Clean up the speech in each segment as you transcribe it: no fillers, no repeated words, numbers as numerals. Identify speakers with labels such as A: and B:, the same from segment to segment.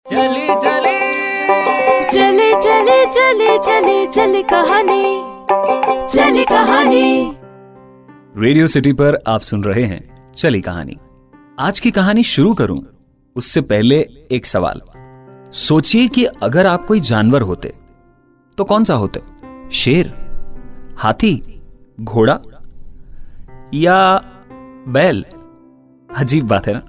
A: चली चली
B: चले चले चले चले चले कहानी, चले कहानी।
A: रेडियो सिटी पर आप सुन रहे हैं चली कहानी। आज की कहानी शुरू करूं उससे पहले एक सवाल। सोचिए कि अगर आप कोई जानवर होते तो कौन सा होते? शेर, हाथी, घोड़ा या बैल? अजीब बात है ना।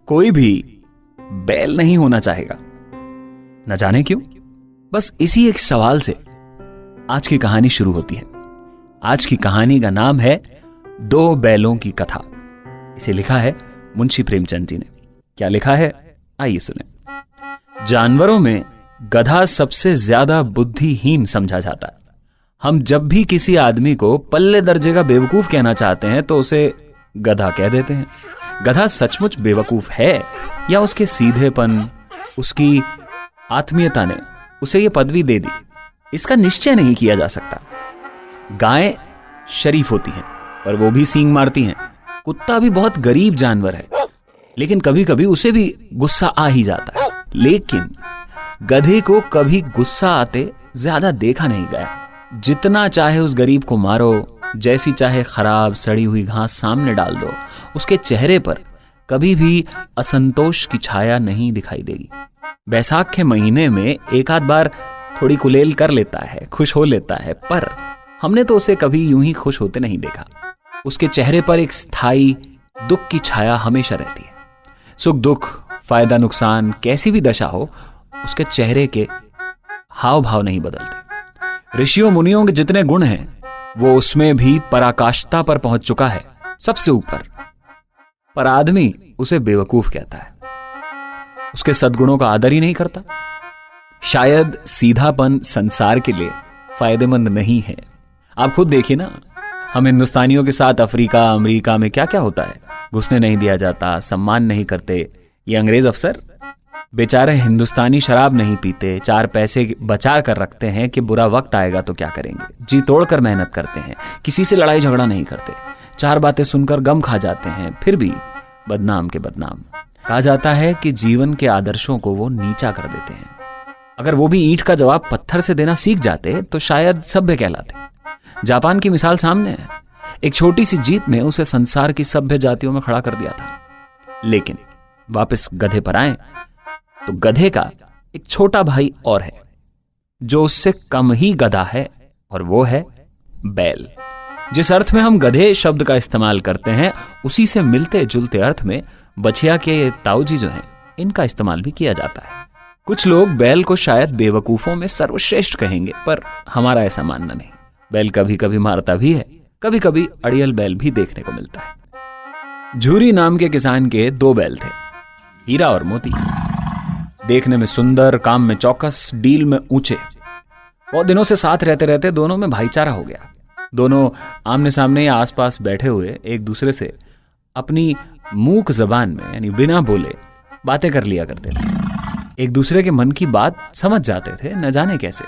A: कोई भी बैल नहीं होना चाहेगा, न जाने क्यों। बस इसी एक सवाल से आज की कहानी शुरू होती है। आज की कहानी का नाम है दो बैलों की कथा। इसे लिखा है मुंशी प्रेमचंद जी ने। क्या लिखा है, आइए सुने। जानवरों में गधा सबसे ज्यादा बुद्धिहीन समझा जाता है। हम जब भी किसी आदमी को पल्ले दर्जे का बेवकूफ कहना चाहते हैं तो उसे गधा कह देते हैं। गधा सचमुच बेवकूफ है या उसके सीधेपन, उसकी आत्मीयता ने उसे यह पदवी दे दी, इसका निश्चय नहीं किया जा सकता। गायें शरीफ होती हैं पर वो भी सींग मारती हैं। कुत्ता भी बहुत गरीब जानवर है लेकिन कभी कभी उसे भी गुस्सा आ ही जाता है। लेकिन गधे को कभी गुस्सा आते ज्यादा देखा नहीं गया। जितना चाहे उस गरीब को मारो, जैसी चाहे खराब सड़ी हुई घास सामने डाल दो, उसके चेहरे पर कभी भी असंतोष की छाया नहीं दिखाई देगी। बैसाख के महीने में एक आध बार थोड़ी कुलेल कर लेता है, खुश हो लेता है, पर हमने तो उसे कभी यूं ही खुश होते नहीं देखा। उसके चेहरे पर एक स्थायी दुख की छाया हमेशा रहती है। सुख दुख, फायदा नुकसान, कैसी भी दशा हो, उसके चेहरे के हाव भाव नहीं बदलते। ऋषियों मुनियों के जितने गुण हैं वो उसमें भी पराकाष्ठा पर पहुंच चुका है, सबसे ऊपर। पर आदमी उसे बेवकूफ कहता है, उसके सद्गुणों का आदर ही नहीं करता। शायद सीधापन संसार के लिए फायदेमंद नहीं है। आप खुद देखिए ना, हम हिंदुस्तानियों के साथ अफ्रीका, अमेरिका में क्या क्या होता है। घुसने नहीं दिया जाता, सम्मान नहीं करते। ये अंग्रेज अफसर बेचारे हिंदुस्तानी शराब नहीं पीते, 4 पैसे बचा कर रखते हैं कि बुरा वक्त आएगा तो क्या करेंगे। जी तोड़कर मेहनत करते हैं, किसी से लड़ाई झगड़ा नहीं करते, 4 बातें सुनकर गम खा जाते हैं, फिर भी बदनाम के बदनाम। कहा जाता है कि जीवन के आदर्शों को वो नीचा कर देते हैं। अगर वो भी ईंट का जवाब पत्थर से देना सीख जाते तो शायद सभ्य कहलाते। जापान की मिसाल सामने है। एक छोटी सी जीत ने उसे संसार की सभ्य जातियों में खड़ा कर दिया था। लेकिन वापस गधे पर आए तो गधे का एक छोटा भाई और है जो उससे कम ही गधा है, और वो है बैल। जिस अर्थ में हम गधे शब्द का इस्तेमाल करते हैं उसी से मिलते जुलते अर्थ में बछिया के ताऊजी जो हैं, इनका इस्तेमाल भी किया जाता है। कुछ लोग बैल को शायद बेवकूफों में सर्वश्रेष्ठ कहेंगे, पर हमारा ऐसा मानना नहीं। बैल कभी कभी मारता भी है, कभी कभी अड़ियल बैल भी देखने को मिलता है। झूरी नाम के किसान के 2 बैल थे, हीरा और मोती। देखने में सुंदर, काम में चौकस, डील में ऊंचे। बहुत दिनों से साथ रहते रहते दोनों में भाईचारा हो गया। दोनों आमने सामने या आसपास बैठे हुए एक दूसरे से अपनी मूक जबान में, यानी बिना बोले, बातें कर लिया करते थे। एक दूसरे के मन की बात समझ जाते थे, न जाने कैसे।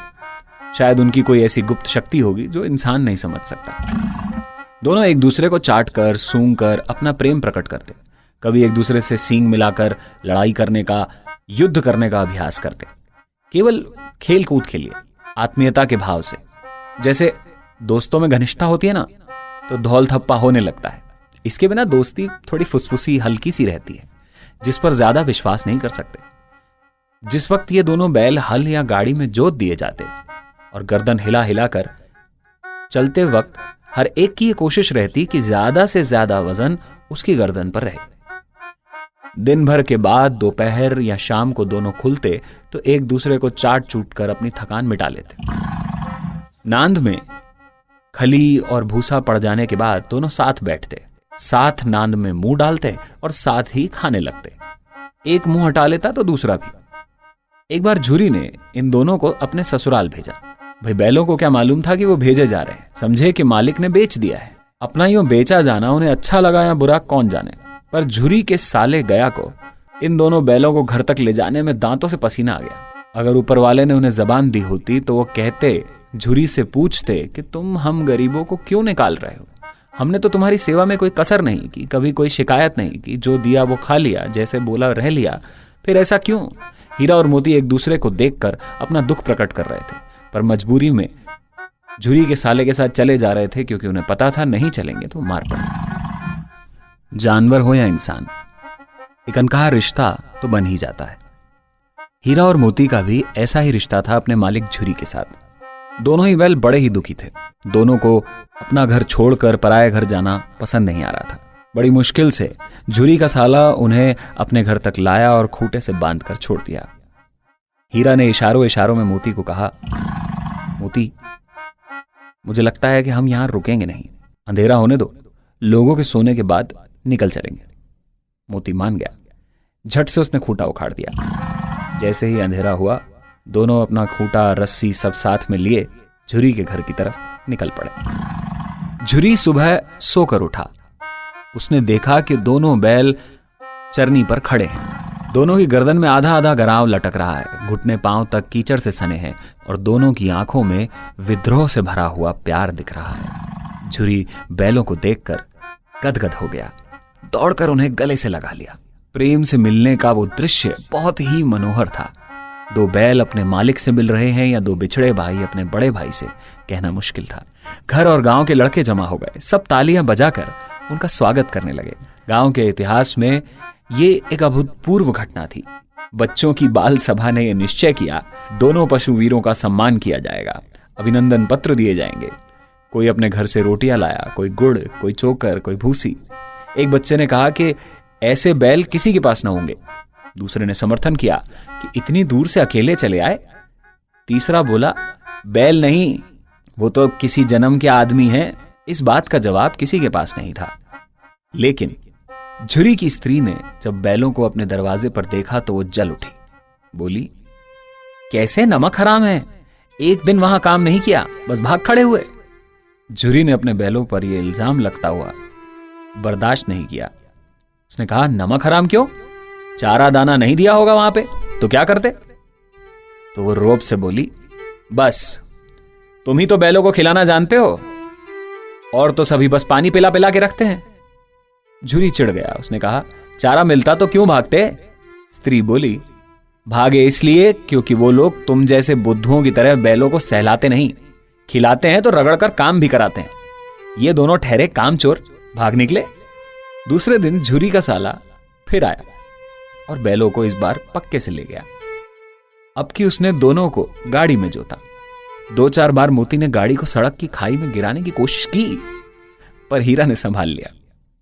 A: शायद उनकी कोई ऐसी गुप्त शक्ति होगी जो इंसान नहीं समझ सकता। दोनों एक दूसरे को चाट कर, सूंघ कर अपना प्रेम प्रकट करते। कभी एक दूसरे से सींग मिलाकर लड़ाई करने का, युद्ध करने का अभ्यास करते, केवल खेल कूद के लिए, आत्मीयता के भाव से। जैसे दोस्तों में घनिष्ठता होती है ना, तो धौल थप्पा होने लगता है। इसके बिना दोस्ती थोड़ी फुसफुसी, हल्की सी रहती है, जिस पर ज्यादा विश्वास नहीं कर सकते। जिस वक्त ये दोनों बैल हल या गाड़ी में जोत दिए जाते और गर्दन हिला हिलाकर चलते वक्त हर एक की ये कोशिश रहती कि ज्यादा से ज्यादा वजन उसकी गर्दन पर रहे। दिन भर के बाद दोपहर या शाम को दोनों खुलते तो एक दूसरे को चाट चूट कर अपनी थकान मिटा लेते। नांद में खली और भूसा पड़ जाने के बाद दोनों साथ बैठते, साथ नांद में मुंह डालते और साथ ही खाने लगते। एक मुंह हटा लेता तो दूसरा भी। एक बार झूरी ने इन दोनों को अपने ससुराल भेजा। भाई बैलों को क्या मालूम था कि वो भेजे जा रहे हैं। समझे कि मालिक ने बेच दिया है। अपना यूं बेचा जाना उन्हें अच्छा लगा या बुरा, कौन जाने। पर झूरी के साले गया को इन दोनों बैलों को घर तक ले जाने में दांतों से पसीना आ गया। अगर ऊपर वाले ने उन्हें जबान दी होती तो वो कहते, झूरी से पूछते कि तुम हम गरीबों को क्यों निकाल रहे हो? हमने तो तुम्हारी सेवा में कोई कसर नहीं की, कभी कोई शिकायत नहीं की, जो दिया वो खा लिया, जैसे बोला रह लिया, फिर ऐसा क्यों? हीरा और मोती एक दूसरे को देखकर अपना दुख प्रकट कर रहे थे, पर मजबूरी में झुरी के साले के साथ चले जा रहे थे, क्योंकि उन्हें पता था नहीं चलेंगे तो मार पड़ेगी। जानवर हो या इंसान, एक अनकहा रिश्ता तो बन ही जाता है। हीरा और मोती का भी ऐसा ही रिश्ता था अपने मालिक झुरी के साथ। दोनों ही बैल बड़े ही दुखी थे। दोनों को अपना घर छोड़कर पराये घर जाना पसंद नहीं आ रहा था। बड़ी मुश्किल से झुरी का साला उन्हें अपने घर तक लाया और खूंटे से बांधकर छोड़ दिया। हीरा ने इशारों इशारों में मोती को कहा, मोती, मुझे लगता है कि हम यहां रुकेंगे नहीं, अंधेरा होने दो, लोगों के सोने के बाद निकल चलेंगे। मोती मान गया। झट से उसने खूंटा उखाड़ दिया। जैसे ही अंधेरा हुआ, दोनों अपना खूंटा, रस्सी सब साथ में लिए झुरी के घर की तरफ निकल पड़े। झुरी सुबह सोकर उठा। उसने देखा कि दोनों बैल चरनी पर खड़े हैं। दोनों की गर्दन में आधा आधा गराव लटक रहा है, घुटने पांव तक कीचड़ से सने हैं और दोनों की आंखों में विद्रोह से भरा हुआ प्यार दिख रहा है। झुरी बैलों को देखकर गदगद हो गया, दौड़कर उन्हें गले से लगा लिया। प्रेम से मिलने का वो दृश्य बहुत ही मनोहर था। दो बैल अपने मालिक से मिल रहे हैं या दो बिछड़े भाई अपने बड़े भाई से, कहना मुश्किल था। घर और गांव के लड़के जमा हो गए। सब तालियां बजाकर उनका स्वागत करने लगे। गांव के इतिहास में ये एक अभूतपूर्व घटना थी। बच्चों की बाल सभा ने यह निश्चय किया, दोनों पशु वीरों का सम्मान किया जाएगा, अभिनंदन पत्र दिए जाएंगे। कोई अपने घर से रोटियां लाया, कोई गुड़, कोई चोकर, कोई भूसी। एक बच्चे ने कहा कि ऐसे बैल किसी के पास न होंगे। दूसरे ने समर्थन किया कि इतनी दूर से अकेले चले आए। तीसरा बोला, बैल नहीं, वो तो किसी जन्म के आदमी हैं। इस बात का जवाब किसी के पास नहीं था। लेकिन झुरी की स्त्री ने जब बैलों को अपने दरवाजे पर देखा तो वो जल उठी। बोली, कैसे नमक हराम है, एक दिन वहां काम नहीं किया, बस भाग खड़े हुए। झुरी ने अपने बैलों पर यह इल्जाम लगता हुआ बर्दाश्त नहीं किया। उसने कहा, नमक हराम क्यों? चारा दाना नहीं दिया होगा वहां पे, तो क्या करते? तो वो रोब से बोली, बस तुम ही तो बैलों को खिलाना जानते हो, और तो सभी बस पानी पिला पिला के रखते हैं। झुरी चिढ़ गया। उसने कहा, चारा मिलता तो क्यों भागते? स्त्री बोली, भागे इसलिए क्योंकि वो लोग तुम जैसे बुद्धुओं की तरह बैलों को सहलाते नहीं, खिलाते हैं तो रगड़कर काम भी कराते हैं। ये दोनों ठहरे कामचोर, भाग निकले। दूसरे दिन झुरी का साला फिर आया और बैलों को इस बार पक्के से ले गया। अब कि उसने दोनों को गाड़ी में जोता। 2-4 बार मोती ने गाड़ी को सड़क की खाई में गिराने की कोशिश की, पर हीरा ने संभाल लिया।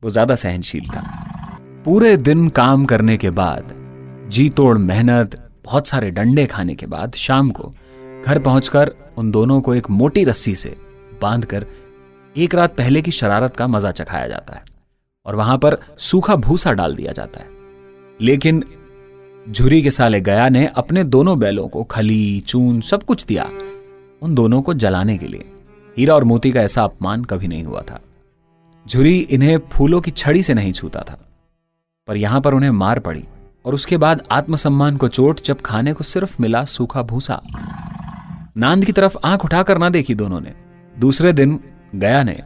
A: वो ज्यादा सहनशील था। पूरे दिन काम करने के बाद, जी तोड़ मेहनत, बहुत सारे डंडे खाने के बाद शाम को घर पहुंचकर उन दोनों को एक मोटी रस्सी से बांधकर एक रात पहले की शरारत का मजा चखाया जाता है और वहां पर सूखा भूसा डाल दिया जाता है। लेकिन झुरी के साले गया ने अपने दोनों बैलों को खली, चून सब कुछ दिया उन दोनों को जलाने के लिए। हीरा और मोती का ऐसा अपमान कभी नहीं हुआ था। झुरी इन्हें फूलों की छड़ी से नहीं छूता था, पर यहां पर उन्हें मार पड़ी और उसके बाद आत्मसम्मान को चोट जब खाने को सिर्फ मिला सूखा भूसा। नांद की तरफ आंख उठाकर ना देखी दोनों ने। दूसरे दिन गया ने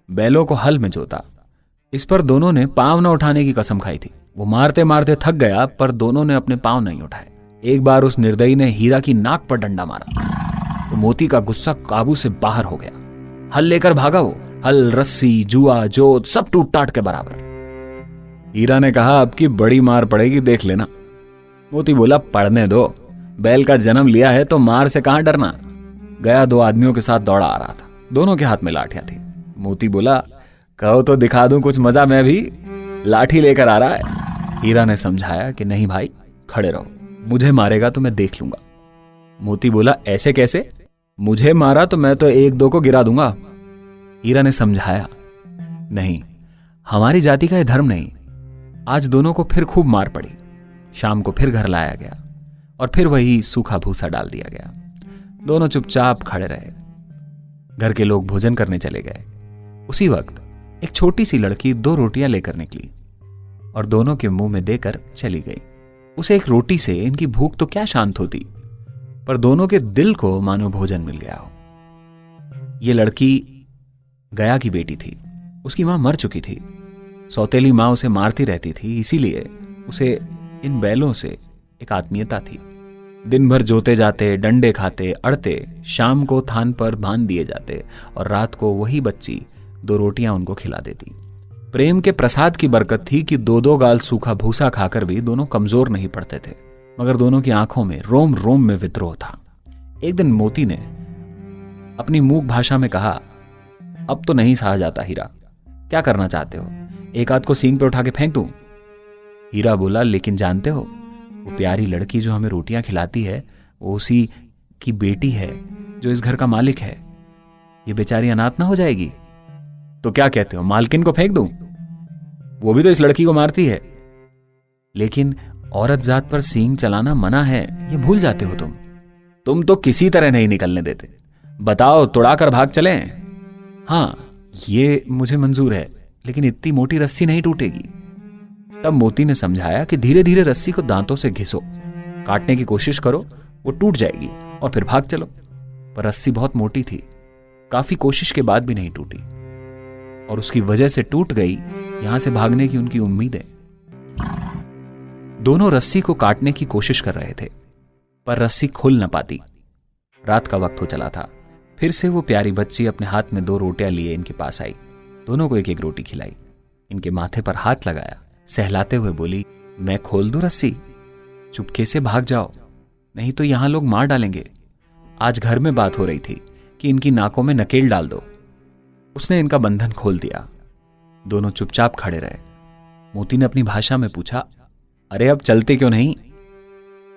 A: बैलों को हल में जोता। इस पर दोनों ने पांव न उठाने की कसम खाई थी। वो मारते मारते थक गया, पर दोनों ने अपने पांव नहीं उठाए। एक बार उस निर्दयी ने हीरा की नाक पर डंडा मारा तो मोती का गुस्सा काबू से बाहर हो गया। हल लेकर भागा वो। हल, रस्सी, जुआ, जोत सब टूट टाट के बराबर। हीरा ने कहा, अब की बड़ी मार पड़ेगी, देख लेना। मोती बोला, पढ़ने दो, बैल का जन्म लिया है तो मार से कहां डरना। गया 2 आदमियों के साथ दौड़ा आ रहा था। दोनों के हाथ में लाठियां थी। मोती बोला, कहो तो दिखा दूं कुछ मजा, मैं भी लाठी लेकर आ रहा है। हीरा ने समझाया कि नहीं भाई, खड़े रहो, मुझे मारेगा तो मैं देख लूंगा। मोती बोला, ऐसे कैसे? मुझे मारा तो मैं तो 1-2 को गिरा दूंगा। हीरा ने समझाया, नहीं, हमारी जाति का यह धर्म नहीं। आज दोनों को फिर खूब मार पड़ी। शाम को फिर घर लाया गया और फिर वही सूखा भूसा डाल दिया गया। दोनों चुपचाप खड़े रहे। घर के लोग भोजन करने चले गए। उसी वक्त एक छोटी सी लड़की 2 रोटियां लेकर निकली और दोनों के मुंह में देकर चली गई। उसे एक रोटी से इनकी भूख तो क्या शांत होती, पर दोनों के दिल को मानो भोजन मिल गया हो। ये लड़की गया की बेटी थी। उसकी मां मर चुकी थी। सौतेली मां उसे मारती रहती थी, इसीलिए उसे इन बैलों से एक आत्मीयता थी। दिन भर जोते जाते, डंडे खाते, अड़ते, शाम को थान पर बांध दिए जाते और रात को वही बच्ची 2 रोटियां उनको खिला देती। प्रेम के प्रसाद की बरकत थी कि 2-2 गाल सूखा भूसा खाकर भी दोनों कमजोर नहीं पड़ते थे, मगर दोनों की आंखों में रोम रोम में विद्रोह था। एक दिन मोती ने अपनी मूक भाषा में कहा, अब तो नहीं सहा जाता हीरा, क्या करना चाहते हो? एक आध को सींग पे उठा के फेंक दूं? हीरा बोला, लेकिन जानते हो, वो प्यारी लड़की जो हमें रोटियां खिलाती है वो उसी की बेटी है जो इस घर का मालिक है। ये बेचारी अनाथ ना हो जाएगी? तो क्या कहते हो, मालकिन को फेंक दूं? वो भी तो इस लड़की को मारती है। लेकिन औरत जात पर सींग चलाना मना है, ये भूल जाते हो तुम तो किसी तरह नहीं निकलने देते। बताओ, तुड़ाकर भाग चलें? हाँ, ये मुझे मंजूर है, लेकिन इतनी मोटी रस्सी नहीं टूटेगी। तब मोती ने समझाया कि धीरे धीरे रस्सी को दांतों से घिसो, काटने की कोशिश करो, वो टूट जाएगी और फिर भाग चलो। पर रस्सी बहुत मोटी थी, काफी कोशिश के बाद भी नहीं टूटी और उसकी वजह से टूट गई यहां से भागने की उनकी उम्मीदें। दोनों रस्सी को काटने की कोशिश कर रहे थे, पर रस्सी खुल न पाती। रात का वक्त हो चला था। फिर से वो प्यारी बच्ची अपने हाथ में 2 रोटियां लिए इनके पास आई। दोनों को एक एक रोटी खिलाई, इनके माथे पर हाथ लगाया, सहलाते हुए बोली, मैं खोल दूं रस्सी? चुपके से भाग जाओ, नहीं तो यहां लोग मार डालेंगे। आज घर में बात हो रही थी कि इनकी नाकों में नकेल डाल दो। उसने इनका बंधन खोल दिया। दोनों चुपचाप खड़े रहे। मोती ने अपनी भाषा में पूछा, अरे अब चलते क्यों नहीं?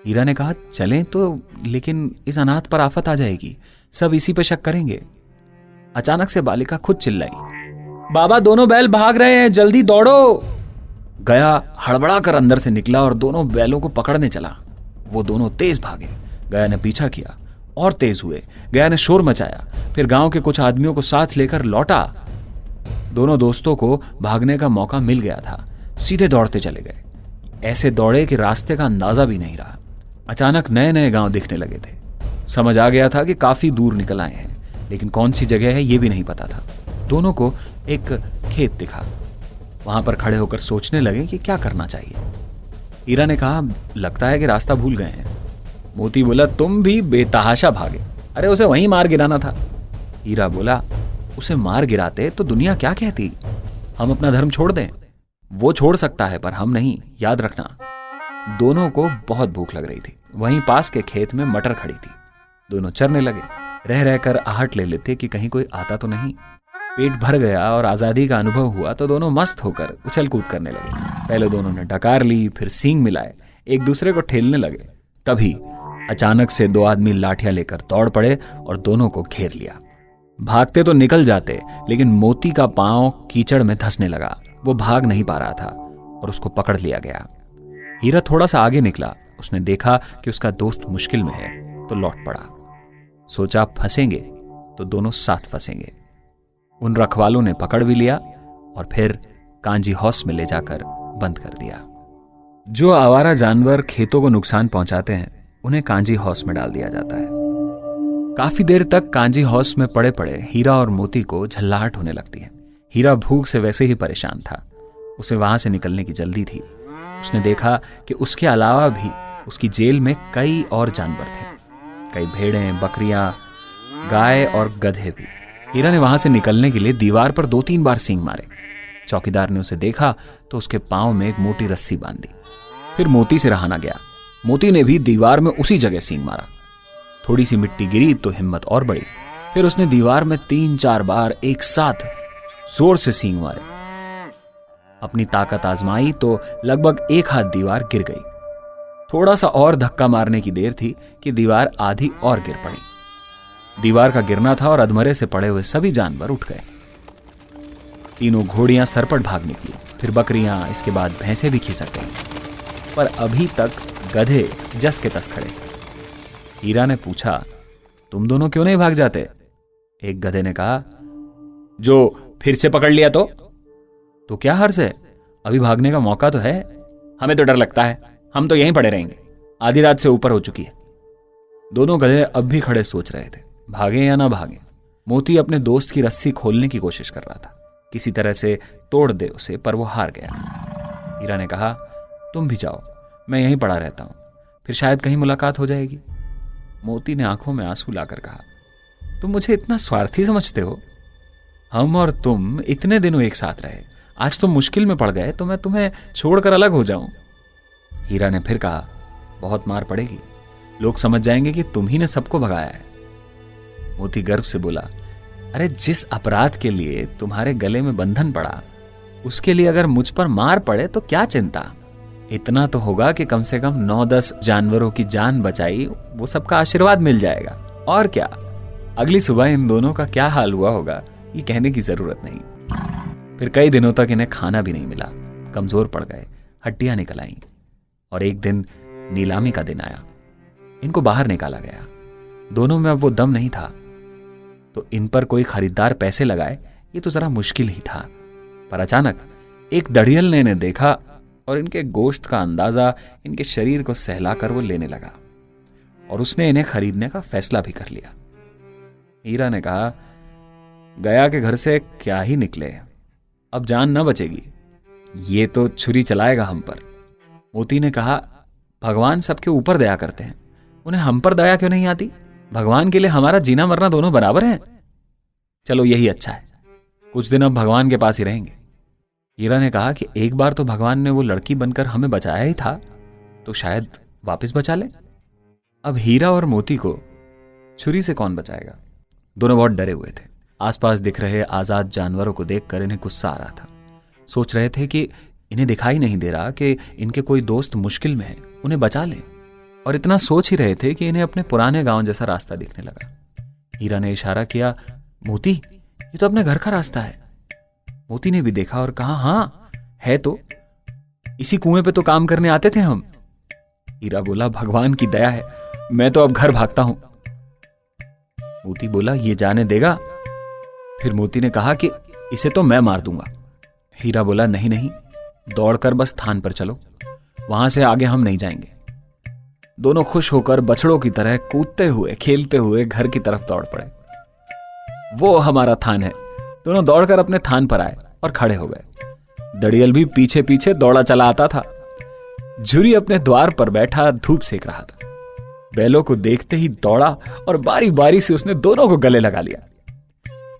A: हीरा ने कहा, चलें तो, लेकिन इस अनाथ पर आफत आ जाएगी, सब इसी पे शक करेंगे। अचानक से बालिका खुद चिल्लाई, बाबा दोनों बैल भाग रहे हैं, जल्दी दौड़ो। गया हड़बड़ा कर अंदर से निकला और दोनों बैलों को पकड़ने चला। वो दोनों तेज भागे। गया ने पीछा किया और तेज हुए। गया ने शोर मचाया, फिर गांव के कुछ आदमियों को साथ लेकर लौटा। दोनों दोस्तों को भागने का मौका मिल गया था, सीधे दौड़ते चले गए। ऐसे दौड़े कि रास्ते का अंदाजा भी नहीं रहा। अचानक नए नए गांव दिखने लगे थे। समझ आ गया था कि काफी दूर निकल आए हैं, लेकिन कौन सी जगह है ये भी नहीं पता था। दोनों को एक खेत दिखा। वहां पर खड़े होकर सोचने लगे कि क्या करना चाहिए। हीरा ने कहा, लगता है कि रास्ता भूल गए हैं। मोती बोला, तुम भी बेतहाशा भागे, अरे उसे वहीं मार गिराना था। हीरा बोला, उसे मार गिराते तो दुनिया क्या कहती? हम अपना धर्म छोड़ दें? वो छोड़ सकता है पर हम नहीं, याद रखना। दोनों को बहुत भूख लग रही थी। वहीं पास के खेत में मटर खड़ी थी। दोनों चरने लगे। रह रहकर आहट ले लेते कि कहीं कोई आता तो नहीं। पेट भर गया और आजादी का अनुभव हुआ तो दोनों मस्त होकर उछल कूद करने लगे। पहले दोनों ने डकार ली, फिर सींग मिलाए, एक दूसरे को ठेलने लगे। तभी अचानक से 2 आदमी लाठियां लेकर दौड़ पड़े और दोनों को घेर लिया। भागते तो निकल जाते, लेकिन मोती का पांव कीचड़ में धंसने लगा। वो भाग नहीं पा रहा था और उसको पकड़ लिया गया। हीरा थोड़ा सा आगे निकला। उसने देखा कि उसका दोस्त मुश्किल में है तो लौट पड़ा। सोचा फंसेंगे तो दोनों साथ फंसेंगे। उन रखवालों ने पकड़ भी लिया और फिर कांजी हाउस में ले जाकर बंद कर दिया। जो आवारा जानवर खेतों को नुकसान पहुंचाते हैं उन्हें कांजी हाउस में डाल दिया जाता है। काफी देर तक कांजी हाउस में पड़े पड़े हीरा और मोती को झल्लाहट होने लगती है। हीरा भूख से वैसे ही परेशान था। उसे वहां से निकलने की जल्दी थी। उसने देखा कि उसके अलावा भी उसकी जेल में कई और जानवर थे, कई भेड़ें, बकरियां, गाय और गधे भी। हीरा ने वहां से निकलने के लिए दीवार पर 2-3 बार सींग मारे। चौकीदार ने उसे देखा तो उसके पांव में एक मोटी रस्सी बांध दी। फिर मोती से रहा ना गया। मोती ने भी दीवार में उसी जगह सींग मारा। थोड़ी सी मिट्टी गिरी तो हिम्मत और बढ़ी। फिर उसने दीवार में 3-4 बार एक साथ जोर से सींग मारे। अपनी ताकत आजमाई तो लगभग 1 हाथ दीवार गिर गई। थोड़ा सा और धक्का मारने की देर थी कि दीवार आधी और गिर पड़ी। दीवार का गिरना था और अधमरे से पड़े हुए सभी जानवर उठ गए। तीनों घोड़ियां सरपट भाग निकली, फिर बकरियां, इसके बाद भैंसे भी खिसक गई। पर अभी तक गधे जस के तस खड़े। हीरा ने पूछा, तुम दोनों क्यों नहीं भाग जाते? एक गधे ने कहा, जो फिर से पकड़ लिया तो क्या हर्ज है, अभी भागने का मौका तो है। हमें तो डर लगता है, हम तो यहीं पड़े रहेंगे, आधी रात से ऊपर हो चुकी है। दोनों गधे अब भी खड़े सोच रहे थे, भागे या ना भागे। मोती अपने दोस्त की रस्सी खोलने की कोशिश कर रहा था, किसी तरह से तोड़ दे उसे, पर वो हार गया। हीरा ने कहा, तुम भी जाओ, मैं यहीं पड़ा रहता हूं। फिर शायद कहीं मुलाकात हो जाएगी। मोती ने आंखों में आंसू लाकर कहा, तुम मुझे इतना स्वार्थी समझते हो? हम और तुम इतने दिनों एक साथ रहे, आज तुम मुश्किल में पड़ गए तो मैं तुम्हें छोड़कर अलग हो जाऊं? हीरा ने फिर कहा, बहुत मार पड़ेगी, लोग समझ जाएंगे कि तुम ही ने सबको भगाया है। मोती गर्व से बोला, अरे जिस अपराध के लिए तुम्हारे गले में बंधन पड़ा, उसके लिए अगर मुझ पर मार पड़े तो क्या चिंता? इतना तो होगा कि कम से कम 9-10 जानवरों की जान बचाई, वो सबका आशीर्वाद मिल जाएगा। और क्या, अगली सुबह इन दोनों का क्या हाल हुआ होगा ये कहने की जरूरत नहीं। फिर कई दिनों तक इन्हें खाना भी नहीं मिला, कमजोर पड़ गए, हड्डियां निकल आईं। और एक दिन नीलामी का दिन आया, इनको बाहर निकाला गया। दोनों में अब वो दम नहीं था, तो इन पर कोई खरीदार पैसे लगाए ये तो जरा मुश्किल ही था। पर अचानक एक दड़ियल ने इन्हें देखा और इनके गोश्त का अंदाजा इनके शरीर को सहलाकर वो लेने लगा और उसने इन्हें खरीदने का फैसला भी कर लिया। हीरा ने कहा, गया के घर से क्या ही निकले, अब जान न बचेगी, ये तो छुरी चलाएगा हम पर। मोती ने कहा, भगवान सबके ऊपर दया करते हैं, उन्हें हम पर दया क्यों नहीं आती? भगवान के लिए हमारा जीना मरना दोनों बराबर है। चलो यही अच्छा है, कुछ दिन अब भगवान के पास ही रहेंगे। हीरा ने कहा कि एक बार तो भगवान ने वो लड़की बनकर हमें बचाया ही था, तो शायद वापस बचा ले। अब हीरा और मोती को छुरी से कौन बचाएगा? दोनों बहुत डरे हुए थे। आसपास दिख रहे आजाद जानवरों को देखकर इन्हें गुस्सा आ रहा था। सोच रहे थे कि इन्हें दिखाई नहीं दे रहा कि इनके कोई दोस्त मुश्किल में है, उन्हें बचा ले। और इतना सोच ही रहे थे कि इन्हें अपने पुराने गांव जैसा रास्ता दिखने लगा। हीरा ने इशारा किया, मोती ये तो अपने घर का रास्ता है। मोती ने भी देखा और कहा, हाँ है तो, इसी कुएं पे तो काम करने आते थे हम। हीरा बोला, भगवान की दया है, मैं तो अब घर भागता हूं। मोती बोला, ये जाने देगा? फिर मोती ने कहा कि इसे तो मैं मार दूंगा। हीरा बोला, नहीं नहीं, दौड़कर बस थान पर चलो, वहां से आगे हम नहीं जाएंगे। दोनों खुश होकर बछड़ों की तरह कूदते हुए खेलते हुए घर की तरफ दौड़ पड़े। वो हमारा थान है। दोनों दौड़कर अपने थान पर आए और खड़े हो गए। दड़ियल भी पीछे पीछे दौड़ा चला आता था। झुरी अपने द्वार पर बैठा धूप सेक रहा था। बैलों को देखते ही दौड़ा और बारी बारी से उसने दोनों को गले लगा लिया।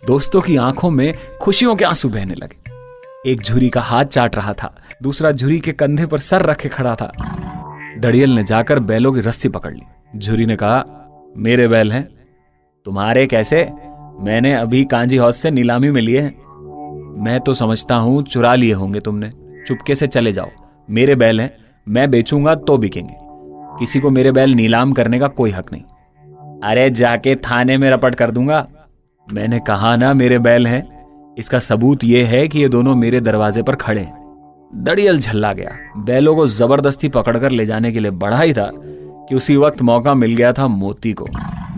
A: दोस्तों की आंखों में खुशियों के आंसू बहने लगे। एक झुरी का हाथ चाट रहा था, दूसरा झुरी के कंधे पर सर रखे खड़ा था। दड़ियल ने जाकर बैलों की रस्सी पकड़ ली। झुरी ने कहा, मेरे बैल हैं। तुम्हारे कैसे? मैंने अभी कांजी हाउस से नीलामी में लिए हैं। मैं तो समझता हूं चुरा लिए होंगे तुमने। चुपके से चले जाओ, मेरे बैल हैं, मैं बेचूंगा तो बिकेंगे। किसी को मेरे बैल नीलाम करने का कोई हक नहीं। अरे जाके थाने में रपट कर दूंगा। मैंने कहा ना मेरे बैल हैं। इसका सबूत यह है कि ये दोनों मेरे दरवाजे पर खड़े हैं। दड़ियल झल्ला गया। बैलों को जबरदस्ती पकड़कर ले जाने के लिए बढ़ा ही था कि उसी वक्त मौका मिल गया था मोती को।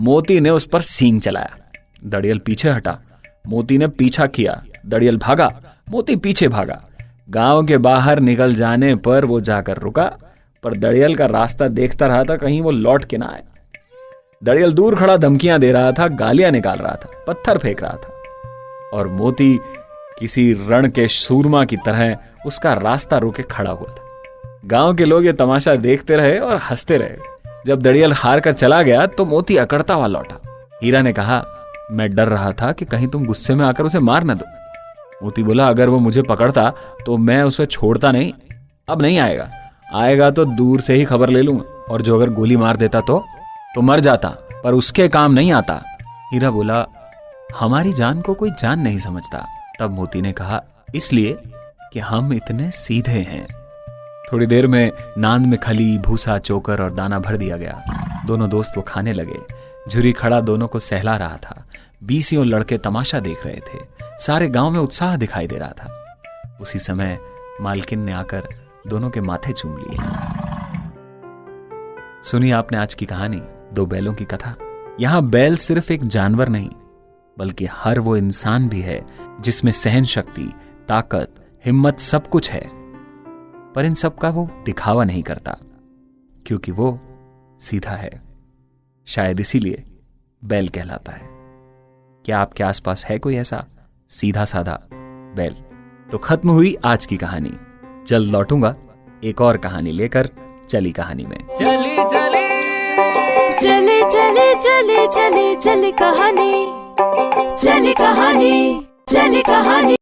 A: मोती ने उस पर सींग चलाया। दड़ियल पीछे हटा, मोती ने पीछा किया। दड़ियल भागा, मोती पीछे भागा। गांव के बाहर निकल जाने पर वो जाकर रुका, पर दड़ियल का रास्ता देखता रहा था कहीं वो लौट के ना आए। दड़ियल दूर खड़ा धमकियां दे रहा था, गालियां निकाल रहा था, पत्थर फेंक रहा था, और मोती किसी रण के सूरमा की तरह उसका रास्ता रोके खड़ा हुआ था। गांव के लोग ये तमाशा देखते रहे और हंसते रहे। जब दड़ियल हार कर चला गया तो मोती अकड़ता हुआ लौटा। हीरा ने कहा, मैं डर रहा था कि कहीं तुम गुस्से में आकर उसे मार न दो। मोती बोला, अगर वो मुझे पकड़ता तो मैं उसे छोड़ता नहीं। अब नहीं आएगा, आएगा तो दूर से ही खबर ले लूंगा, और जो अगर गोली मार देता तो मर जाता, पर उसके काम नहीं आता। हीरा बोला, हमारी जान को कोई जान नहीं समझता। तब मोती ने कहा, इसलिए कि हम इतने सीधे हैं। थोड़ी देर में नांद में खली, भूसा, चोकर और दाना भर दिया गया। दोनों दोस्त वो खाने लगे। झुरी खड़ा दोनों को सहला रहा था। 20 लड़के तमाशा देख रहे थे। सारे गांव में उत्साह दिखाई दे रहा था। उसी समय मालकिन ने आकर दोनों के माथे चूम लिए। सुनिए आपने आज की कहानी, 2 बैलों की कथा। यहां बैल सिर्फ एक जानवर नहीं, बल्कि हर वो इंसान भी है जिसमें सहन शक्ति, ताकत, हिम्मत सब कुछ है। पर इन सब का वो दिखावा नहीं करता, क्योंकि वो सीधा है। शायद इसीलिए बैल कहलाता है। क्या आपके आसपास है कोई ऐसा सीधा साधा बैल? तो खत्म हुई आज की कहानी। जल्द लौटूंगा एक और कहानी लेकर। चली कहानी में।
C: चली चली
B: चले चले चले चले चले कहानी, चले कहानी, चले कहानी।